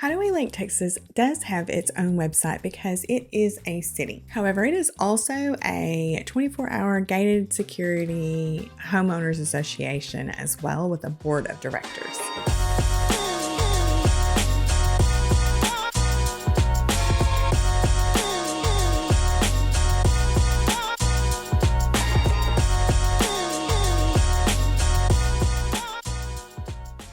Hideaway Lake, Texas does have its own website because it is a city. However, it is also a 24-hour gated security homeowners association as well, with a board of directors.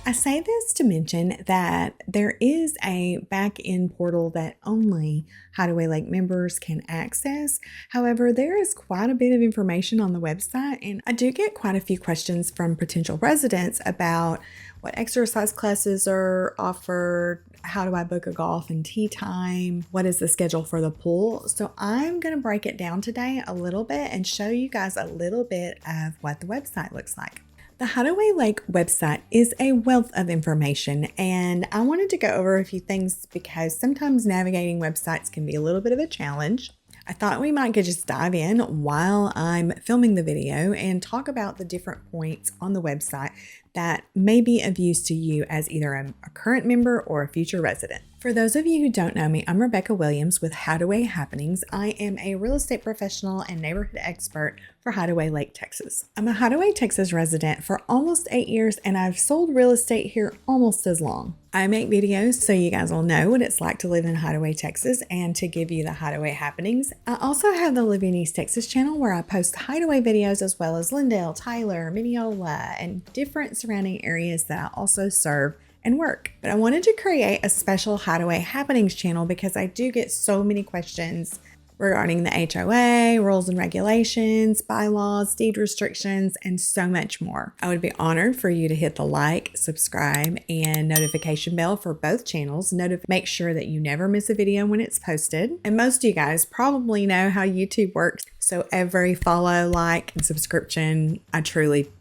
I say this to mention that there is a back-end portal that only Hideaway Lake members can access. However, there is quite a bit of information on the website, and I do get quite a few questions from potential residents about what exercise classes are offered, how do I book a golf and tea time, what is the schedule for the pool. So I'm going to break it down today a little bit and show you guys a little bit of what the website looks like. The Hideaway Lake website is a wealth of information, and I wanted to go over a few things because sometimes navigating websites can be a little bit of a challenge. I thought we might just dive in while I'm filming the video and talk about the different points on the website that may be of use to you as either a current member or a future resident. For those of you who don't know me, I'm Rebecca Williams with Hideaway Happenings. I am a real estate professional and neighborhood expert for Hideaway Lake, Texas. I'm a Hideaway, Texas resident for almost 8 years, and I've sold real estate here almost as long. I make videos so you guys will know what it's like to live in Hideaway, Texas, and to give you the Hideaway happenings. I also have the Living East Texas channel where I post Hideaway videos as well as Lindale, Tyler, Mineola, and different surrounding areas that I also serve and work. But I wanted to create a special Hideaway Happenings channel because I do get so many questions regarding the HOA, rules and regulations, bylaws, deed restrictions, and so much more. I would be honored for you to hit the like, subscribe, and notification bell for both channels. Make sure that you never miss a video when it's posted. And most of you guys probably know how YouTube works, so every follow, like, and subscription, I truly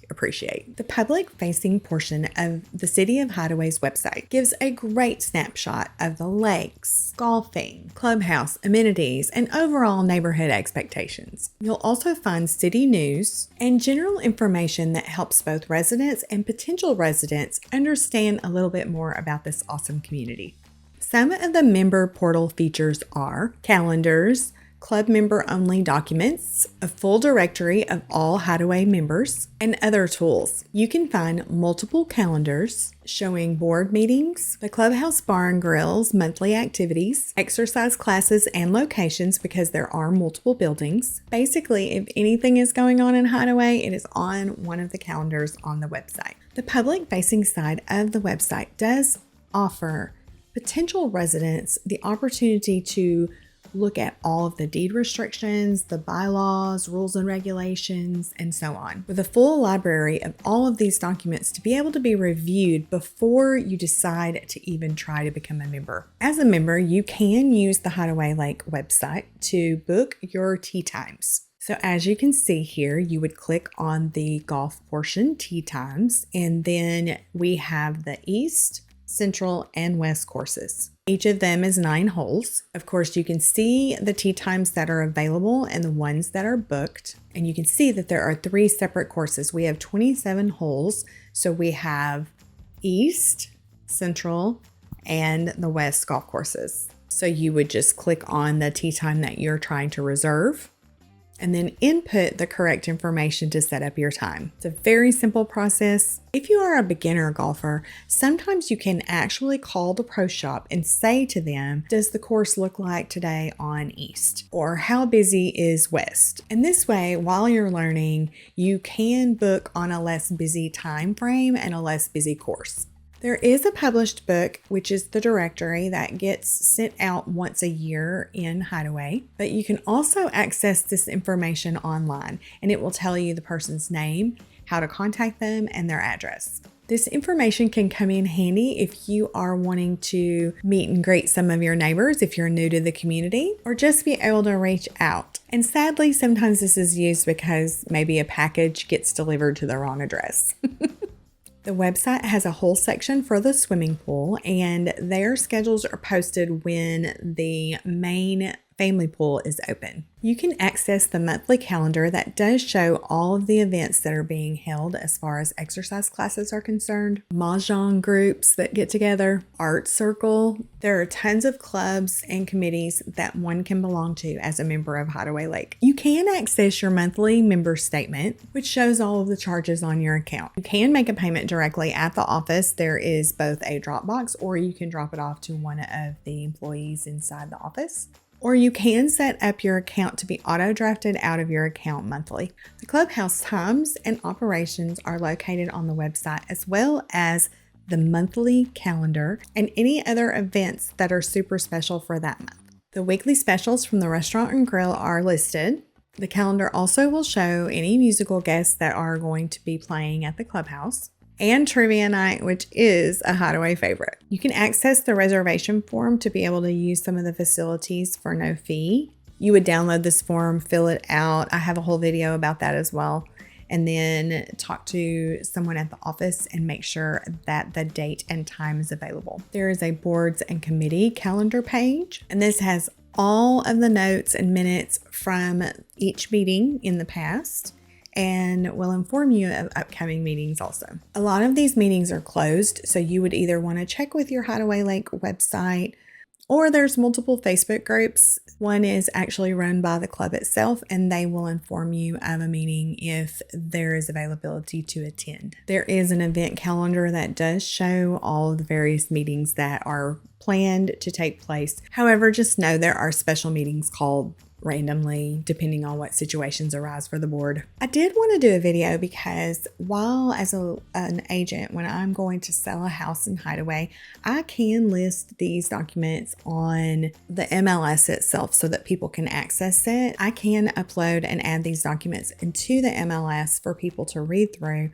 appreciate. The public-facing portion of the City of Hideaway's website gives a great snapshot of the lakes, golfing, clubhouse, amenities, and overall neighborhood expectations. You'll also find city news and general information that helps both residents and potential residents understand a little bit more about this awesome community. Some of the member portal features are calendars, club member only documents, a full directory of all Hideaway members, and other tools. You can find multiple calendars showing board meetings, the clubhouse bar and grill's monthly activities, exercise classes and locations because there are multiple buildings. Basically, if anything is going on in Hideaway, it is on one of the calendars on the website. The public facing side of the website does offer potential residents the opportunity to look at all of the deed restrictions, the bylaws, rules and regulations, and so on, with a full library of all of these documents to be able to be reviewed before you decide to even try to become a member. As a member, you can use the Hideaway Lake website to book your tea times. So as you can see here, you would click on the golf portion, tea times, and then we have the East, Central, and West courses. Each of them is 9 holes. Of course, you can see the tee times that are available and the ones that are booked. And you can see that there are 3 separate courses. We have 27 holes. So we have East, Central, and the West golf courses. So you would just click on the tee time that you're trying to reserve, and then input the correct information to set up your time. It's a very simple process. If you are a beginner golfer, sometimes you can actually call the pro shop and say to them, does the course look like today on East? Or how busy is West? And this way, while you're learning, you can book on a less busy time frame and a less busy course. There is a published book, which is the directory that gets sent out once a year in Hideaway, but you can also access this information online, and it will tell you the person's name, how to contact them, and their address. This information can come in handy if you are wanting to meet and greet some of your neighbors if you're new to the community, or just be able to reach out. And sadly, sometimes this is used because maybe a package gets delivered to the wrong address. The website has a whole section for the swimming pool, and their schedules are posted when the main family pool is open. You can access the monthly calendar that does show all of the events that are being held as far as exercise classes are concerned, mahjong groups that get together, art circle. There are tons of clubs and committees that one can belong to as a member of Hideaway Lake. You can access your monthly member statement, which shows all of the charges on your account. You can make a payment directly at the office. There is both a drop box, or you can drop it off to one of the employees inside the office. Or you can set up your account to be auto-drafted out of your account monthly. The clubhouse times and operations are located on the website, as well as the monthly calendar and any other events that are super special for that month. The weekly specials from the restaurant and grill are listed. The calendar also will show any musical guests that are going to be playing at the clubhouse, and trivia night, which is a Hideaway favorite. You can access the reservation form to be able to use some of the facilities for no fee. You would download this form, fill it out. I have a whole video about that as well. And then talk to someone at the office and make sure that the date and time is available. There is a boards and committee calendar page, and this has all of the notes and minutes from each meeting in the past, and will inform you of upcoming meetings also. A lot of these meetings are closed, so you would either want to check with your Hideaway Lake website, or there's multiple Facebook groups. One is actually run by the club itself, and they will inform you of a meeting if there is availability to attend. There is an event calendar that does show all of the various meetings that are planned to take place. However, just know there are special meetings called randomly depending on what situations arise for the board. I did want to do a video because while as an agent, when I'm going to sell a house in Hideaway, I can list these documents on the MLS itself so that people can access it. I can upload and add these documents into the MLS for people to read through.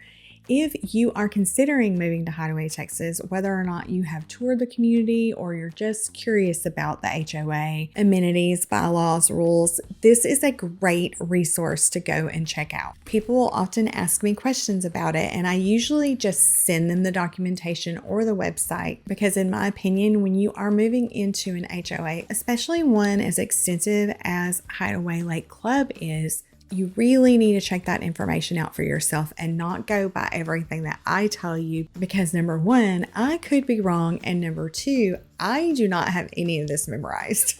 If you are considering moving to Hideaway, Texas, whether or not you have toured the community or you're just curious about the HOA, amenities, bylaws, rules, this is a great resource to go and check out. People will often ask me questions about it, and I usually just send them the documentation or the website because, in my opinion, when you are moving into an HOA, especially one as extensive as Hideaway Lake Club is, you really need to check that information out for yourself and not go by everything that I tell you, because number one, I could be wrong, and number two, I do not have any of this memorized.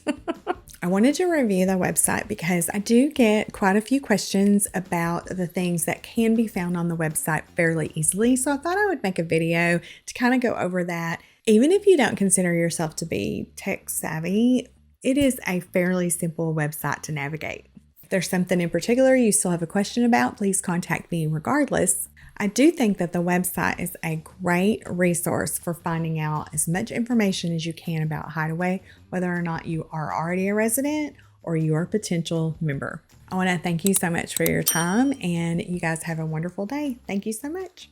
I wanted to review the website because I do get quite a few questions about the things that can be found on the website fairly easily, so I thought I would make a video to kind of go over that. Even if you don't consider yourself to be tech savvy, it is a fairly simple website to navigate. If there's something in particular you still have a question about, please contact me regardless. I do think that the website is a great resource for finding out as much information as you can about Hideaway, whether or not you are already a resident or you are a potential member. I want to thank you so much for your time, and you guys have a wonderful day. Thank you so much.